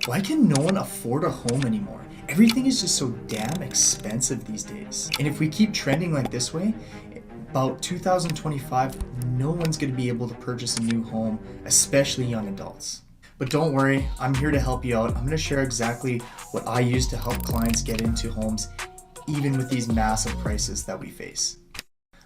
Why can no one afford a home anymore? Everything is just so damn expensive these days. And if we keep trending like this way, about 2025, no one's going to be able to purchase a new home, especially young adults. But don't worry, I'm here to help you out. I'm going to share exactly what I use to help clients get into homes, even with these massive prices that we face.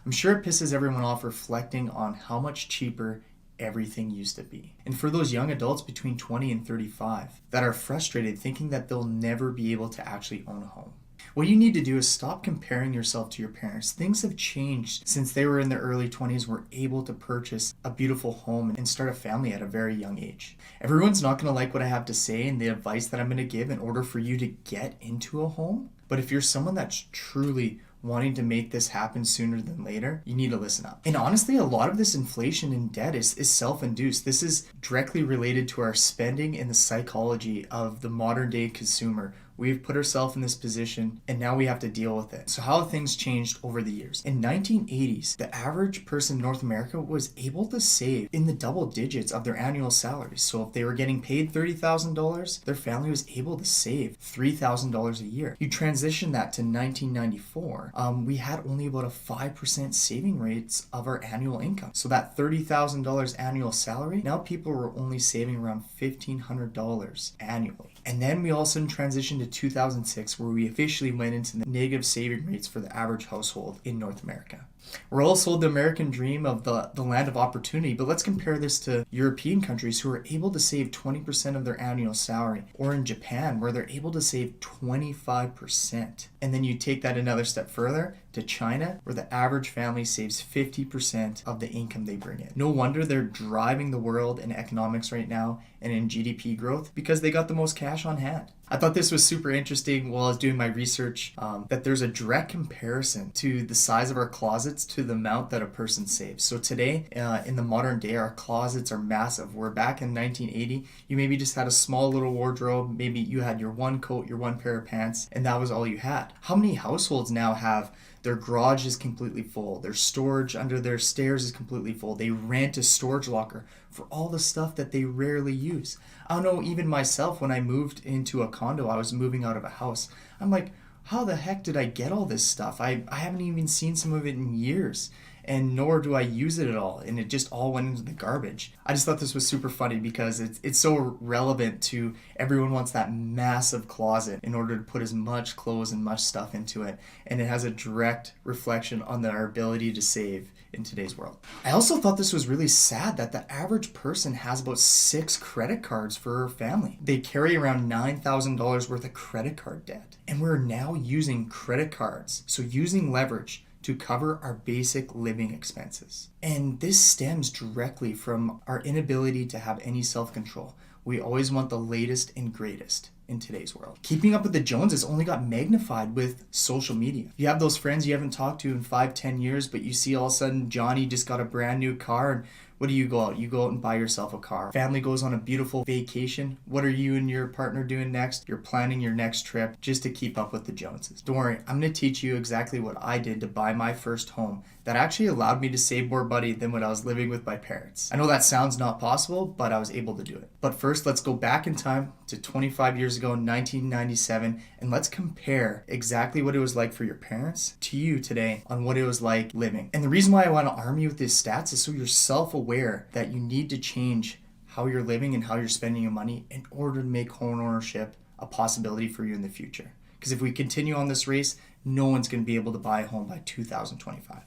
I'm sure it pisses everyone off reflecting on how much cheaper everything used to be. And for those young adults between 20 and 35 that are frustrated thinking that they'll never be able to actually own a home, what you need to do is stop comparing yourself to your parents. Things have changed since they were in their early 20s, were able to purchase a beautiful home and start a family at a very young age. Everyone's not going to like what I have to say and the advice that I'm going to give in order for you to get into a home. But if you're someone that's truly wanting to make this happen sooner than later, you need to listen up. And honestly, a lot of this inflation and debt is self-induced. This is directly related to our spending and the psychology of the modern day consumer. We've put ourselves in this position and now we have to deal with it. So how have things changed over the years? In 1980s, the average person in North America was able to save in the double digits of their annual salaries. So if they were getting paid $30,000, their family was able to save $3,000 a year. You transition that to 1994, we had only about a 5% saving rates of our annual income. So that $30,000 annual salary, now people were only saving around $1,500 annually. And then we all of a sudden transitioned to 2006, where we officially went into the negative saving rates for the average household in North America. We're all sold the American dream of the land of opportunity, but let's compare this to European countries who are able to save 20% of their annual salary, or in Japan where they're able to save 25%. And then you take that another step further to China, where the average family saves 50% of the income they bring in. No wonder they're driving the world in economics right now and in GDP growth, because they got the most cash on hand. I thought this was super interesting while I was doing my research, that there's a direct comparison to the size of our closets to the amount that a person saves. So today, in the modern day, our closets are massive. Where back in 1980, you maybe just had a small little wardrobe. Maybe you had your one coat, your one pair of pants, and that was all you had. How many households now have their garage is completely full, their storage under their stairs is completely full, they rent a storage locker for all the stuff that they rarely use? I don't know, even myself, when I moved into a condo, I was moving out of a house. I'm like, how the heck did I get all this stuff? I haven't even seen some of it in years, and nor do I use it at all, and it just all went into the garbage. I just thought this was super funny because it's so relevant to everyone wants that massive closet in order to put as much clothes and much stuff into it, and it has a direct reflection on our ability to save in today's world. I also thought this was really sad that the average person has about 6 credit cards for her family. They carry around $9,000 worth of credit card debt, and we're now using credit cards, so using leverage to cover our basic living expenses. And this stems directly from our inability to have any self-control. We always want the latest and greatest in today's world. Keeping up with the Joneses only got magnified with social media. You have those friends you haven't talked to in 5-10 years, but you see all of a sudden Johnny just got a brand new car, and what do? You go out and buy yourself a car. Family goes on a beautiful vacation. What are you and your partner doing next? You're planning your next trip just to keep up with the Joneses. Don't worry, I'm going to teach you exactly what I did to buy my first home that actually allowed me to save more money than when I was living with my parents. I know that sounds not possible, but I was able to do it. But first, let's go back in time to 25 years ago, 1997, and let's compare exactly what it was like for your parents to you today on what it was like living. And the reason why I want to arm you with these stats is so you're self-aware that you need to change how you're living and how you're spending your money in order to make home ownership a possibility for you in the future. Because if we continue on this race, no one's going to be able to buy a home by 2025.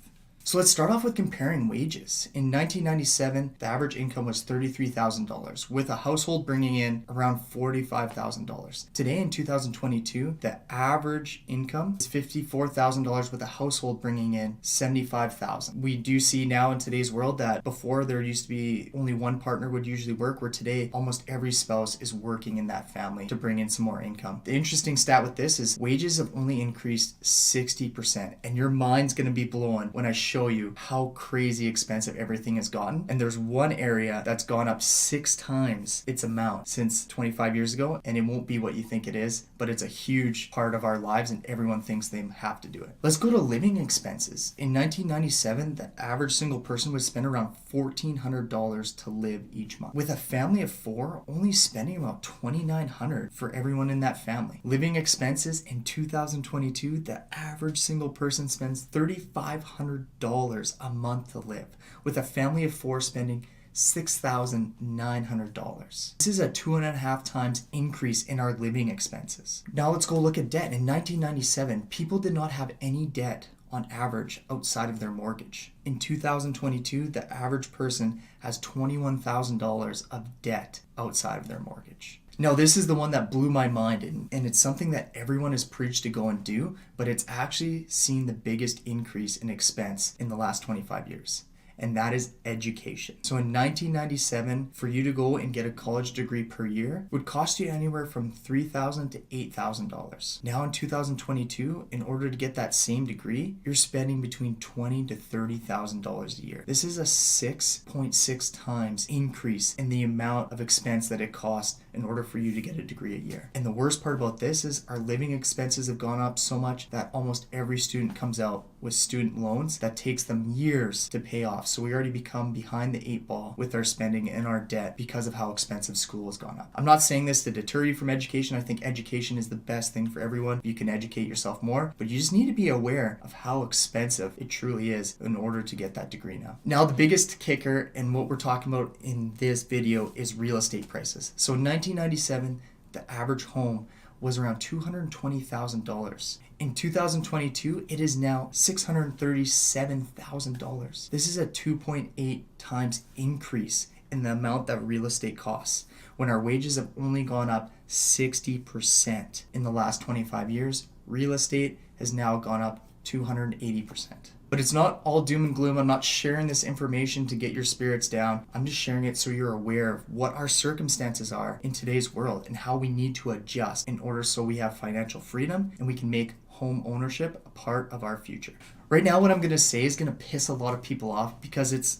So let's start off with comparing wages. In 1997, the average income was $33,000, with a household bringing in around $45,000. Today in 2022, the average income is $54,000, with a household bringing in $75,000. We do see now in today's world that before there used to be only one partner would usually work, where today almost every spouse is working in that family to bring in some more income. The interesting stat with this is wages have only increased 60%, and your mind's going to be blown when I show show you how crazy expensive everything has gotten. And there's one area that's gone up 6 times its amount since 25 years ago, and it won't be what you think it is, but it's a huge part of our lives and everyone thinks they have to do it. Let's go to living expenses. In 1997, the average single person would spend around $1,400 to live each month, with a family of 4 only spending about $2,900 for everyone in that family. Living expenses in 2022, the average single person spends $3,500 a month to live, with a family of 4 spending $6,900. This is a 2.5 times increase in our living expenses. Now let's go look at debt. In 1997, people did not have any debt on average outside of their mortgage. In 2022, the average person has $21,000 of debt outside of their mortgage. Now, this is the one that blew my mind, and it's something that everyone has preached to go and do, but it's actually seen the biggest increase in expense in the last 25 years. And that is education. So in 1997, for you to go and get a college degree per year would cost you anywhere from $3,000 to $8,000. Now in 2022, in order to get that same degree, you're spending between $20,000 to $30,000 a year. This is a 6.6 times increase in the amount of expense that it costs in order for you to get a degree a year. And the worst part about this is our living expenses have gone up so much that almost every student comes out with student loans that takes them years to pay off. So we already become behind the 8 ball with our spending and our debt because of how expensive school has gone up. I'm not saying this to deter you from education. I think education is the best thing for everyone. You can educate yourself more, but you just need to be aware of how expensive it truly is in order to get that degree now. Now, the biggest kicker and what we're talking about in this video is real estate prices. So in 1997, the average home was around $220,000. In 2022, it is now $637,000. This is a 2.8 times increase in the amount that real estate costs, when our wages have only gone up 60% in the last 25 years. Real estate has now gone up 280%. But it's not all doom and gloom. I'm not sharing this information to get your spirits down. I'm just sharing it so you're aware of what our circumstances are in today's world and how we need to adjust in order so we have financial freedom and we can make home ownership a part of our future. Right now, what I'm going to say is going to piss a lot of people off because it's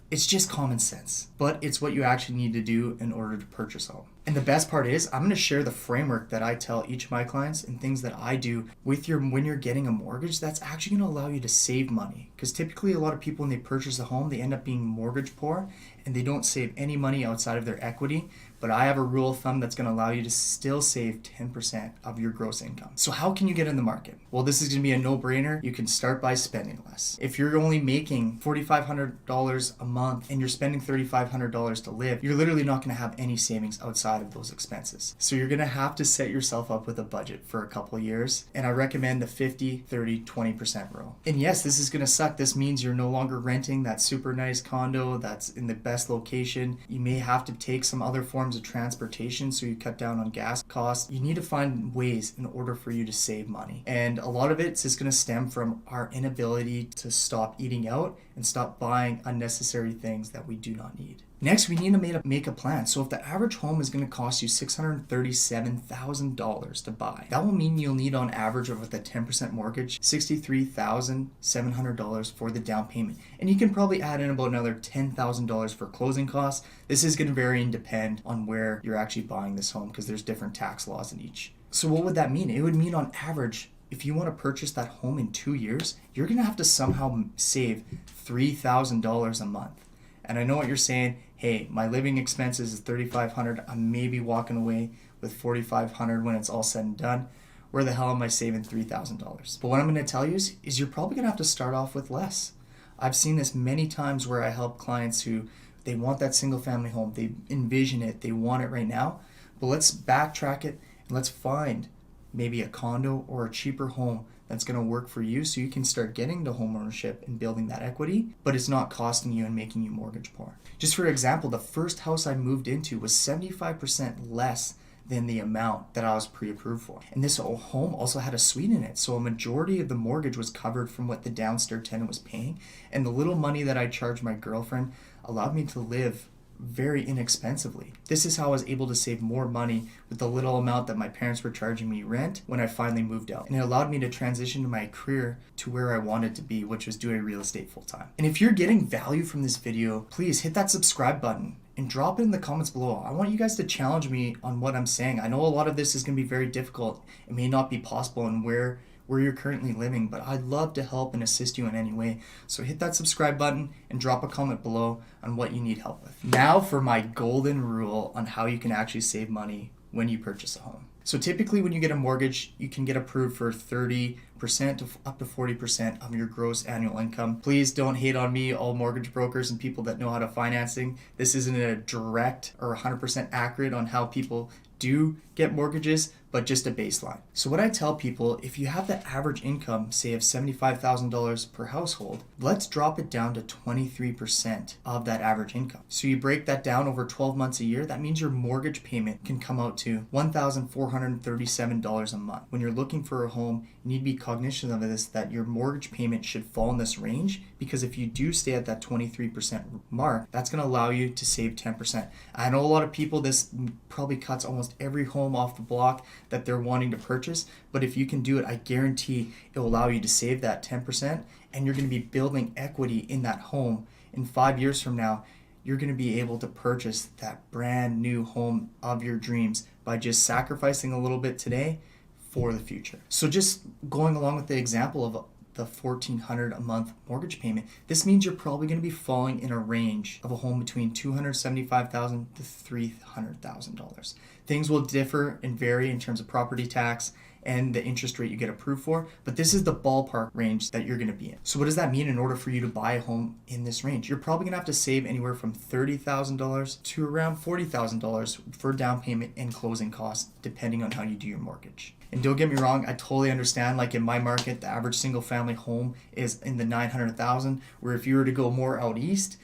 just common sense, but it's what you actually need to do in order to purchase a home. And the best part is I'm going to share the framework that I tell each of my clients and things that I do with when you're getting a mortgage that's actually going to allow you to save money. Because typically a lot of people, when they purchase a home, they end up being mortgage poor and they don't save any money outside of their equity. But I have a rule of thumb that's going to allow you to still save 10% of your gross income. So how can you get in the market? Well, this is going to be a no-brainer. You can start by spending less. If you're only making $4,500 a month and you're spending $3,500 to live, you're literally not going to have any savings outside of those expenses. So you're going to have to set yourself up with a budget for a couple of years. And I recommend the 50, 30, 20% rule. And yes, this is going to suck. This means you're no longer renting that super nice condo that's in the best location. You may have to take some other forms of transportation so you cut down on gas costs. You need to find ways in order for you to save money. And a lot of it's just going to stem from our inability to stop eating out and stop buying unnecessary things that we do not need. Next, we need to make a plan. So if the average home is going to cost you $637,000 to buy, that will mean you'll need on average with a 10% mortgage, $63,700 for the down payment. And you can probably add in about another $10,000 for closing costs. This is going to vary and depend on where you're actually buying this home because there's different tax laws in each. So what would that mean? It would mean on average, if you want to purchase that home in 2 years, you're going to have to somehow save $3,000 a month. And I know what you're saying. Hey, my living expenses is $3,500. I'm maybe walking away with $4,500 when it's all said and done. Where the hell am I saving $3,000? But what I'm going to tell you is you're probably going to have to start off with less. I've seen this many times where I help clients who they want that single family home. They envision it. They want it right now. But let's backtrack it and let's find maybe a condo or a cheaper home that's going to work for you so you can start getting to home ownership and building that equity, but it's not costing you and making you mortgage poor. Just for example, the first house I moved into was 75% less than the amount that I was pre-approved for. And this home also had a suite in it, so a majority of the mortgage was covered from what the downstairs tenant was paying, and the little money that I charged my girlfriend allowed me to live very inexpensively. This is how I was able to save more money with the little amount that my parents were charging me rent when I finally moved out. And it allowed me to transition my career to where I wanted to be, which was doing real estate full time. And if you're getting value from this video, please hit that subscribe button and drop it in the comments below. I want you guys to challenge me on what I'm saying. I know a lot of this is going to be very difficult. It may not be possible in where you're currently living, but I'd love to help and assist you in any way. So hit that subscribe button and drop a comment below on what you need help with. Now for my golden rule on how you can actually save money when you purchase a home. So typically when you get a mortgage, you can get approved for 30% to up to 40% of your gross annual income. Please don't hate on me, all mortgage brokers and people that know how to financing. This isn't a direct or 100% accurate on how people do get mortgages, but just a baseline. So what I tell people, if you have the average income, say of $75,000 per household, let's drop it down to 23% of that average income. So you break that down over 12 months a year, that means your mortgage payment can come out to $1,437 a month. When you're looking for a home, you need to be cognizant of this, that your mortgage payment should fall in this range, because if you do stay at that 23% mark, that's going to allow you to save 10%. I know a lot of people, this probably cuts almost every home off the block that they're wanting to purchase, but if you can do it, I guarantee it will allow you to save that 10%, and you're going to be building equity in that home. In 5 years from now, you're going to be able to purchase that brand new home of your dreams by just sacrificing a little bit today for the future. So just going along with the example of the $1,400 a month mortgage payment, this means you're probably going to be falling in a range of a home between $275,000 to $300,000. Things will differ and vary in terms of property tax and the interest rate you get approved for, but this is the ballpark range that you're going to be in. So what does that mean in order for you to buy a home in this range? You're probably going to have to save anywhere from $30,000 to around $40,000 for down payment and closing costs, depending on how you do your mortgage. And don't get me wrong, I totally understand, like in my market, the average single family home is in the $900,000, where if you were to go more out east,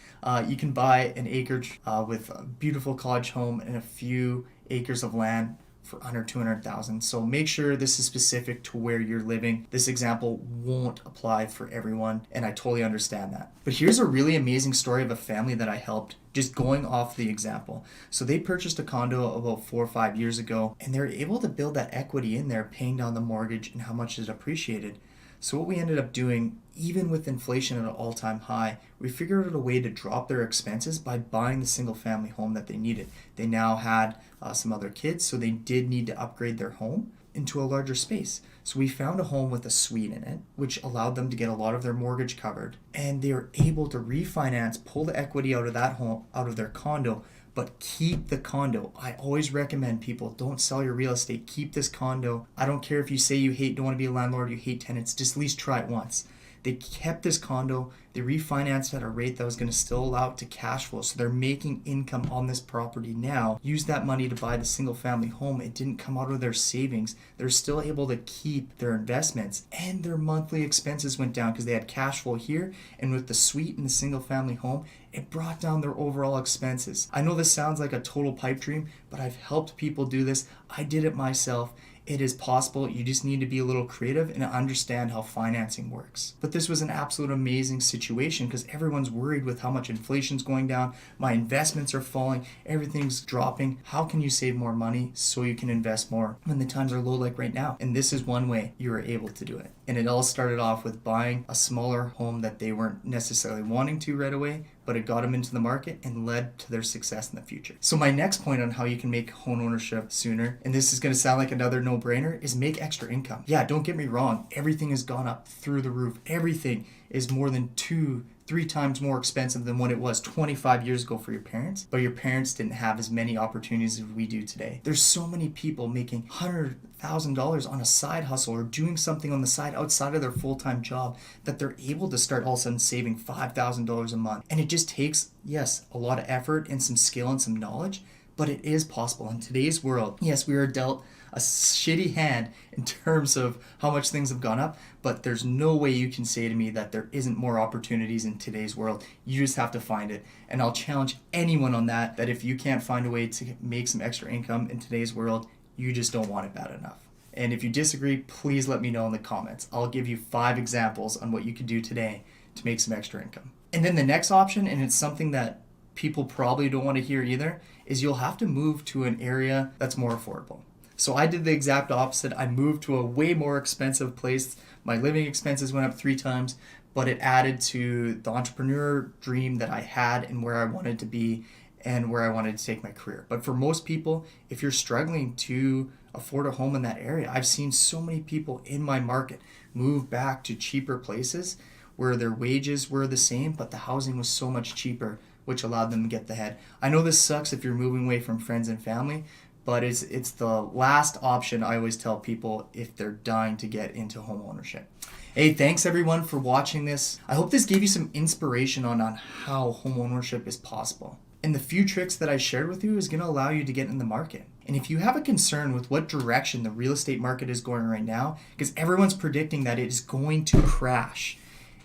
you can buy an acreage with a beautiful cottage home and a few acres of land for under $200,000. So make sure this is specific to where you're living. This example won't apply for everyone, and I totally understand that. But here's a really amazing story of a family that I helped, just going off the example. So they purchased a condo about 4 or 5 years ago, and they're able to build that equity in there, paying down the mortgage and how much it appreciated. So what we ended up doing, even with inflation at an all-time high, we figured out a way to drop their expenses by buying the single family home that they needed. They now had some other kids, so they did need to upgrade their home into a larger space. So we found a home with a suite in it, which allowed them to get a lot of their mortgage covered, and they were able to refinance, pull the equity out of that home, out of their condo, but keep the condo. I always recommend people, don't sell your real estate, keep this condo. I don't care if you say don't want to be a landlord, you hate tenants, just at least try it once. They kept this condo, they refinanced at a rate that was going to still allow it to cash flow. So they're making income on this property now. Use that money to buy the single family home. It didn't come out of their savings. They're still able to keep their investments, and their monthly expenses went down because they had cash flow here. And with the suite and the single family home, it brought down their overall expenses. I know this sounds like a total pipe dream, but I've helped people do this. I did it myself. It is possible. You just need to be a little creative and understand how financing works. But this was an absolute amazing situation because everyone's worried with how much inflation's going down. My investments are falling. Everything's dropping. How can you save more money so you can invest more when the times are low like right now? And this is one way you were able to do it. And it all started off with buying a smaller home that they weren't necessarily wanting to right away, but it got them into the market and led to their success in the future. So my next point on how you can make home ownership sooner, and this is going to sound like another no-brainer, is make extra income. Yeah, don't get me wrong. Everything has gone up through the roof. Everything is more than 2-3 times more expensive than what it was 25 years ago for your parents, but your parents didn't have as many opportunities as we do today. There's so many people making $100,000 on a side hustle or doing something on the side outside of their full-time job that they're able to start all of a sudden saving $5,000 a month. And it just takes, yes, a lot of effort and some skill and some knowledge, but it is possible in today's world. Yes, we are dealt a shitty hand in terms of how much things have gone up, but there's no way you can say to me that there isn't more opportunities in today's world. You just have to find it. And I'll challenge anyone on that if you can't find a way to make some extra income in today's world, you just don't want it bad enough. And if you disagree, please let me know in the comments. I'll give you 5 examples on what you can do today to make some extra income. And then the next option, and it's something that people probably don't want to hear either is you'll have to move to an area that's more affordable. So I did the exact opposite. I moved to a way more expensive place. My living expenses went up 3 times, but it added to the entrepreneur dream that I had and where I wanted to be and where I wanted to take my career. But for most people, if you're struggling to afford a home in that area, I've seen so many people in my market move back to cheaper places where their wages were the same, but the housing was so much cheaper, which allowed them to get the head. I know this sucks if you're moving away from friends and family, but it's the last option I always tell people if they're dying to get into home ownership. Hey, thanks everyone for watching this. I hope this gave you some inspiration on how home ownership is possible. And the few tricks that I shared with you is going to allow you to get in the market. And if you have a concern with what direction the real estate market is going right now, because everyone's predicting that it is going to crash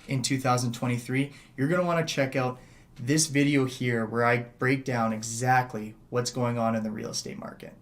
in 2023, you're going to want to check out this video here where I break down exactly what's going on in the real estate market.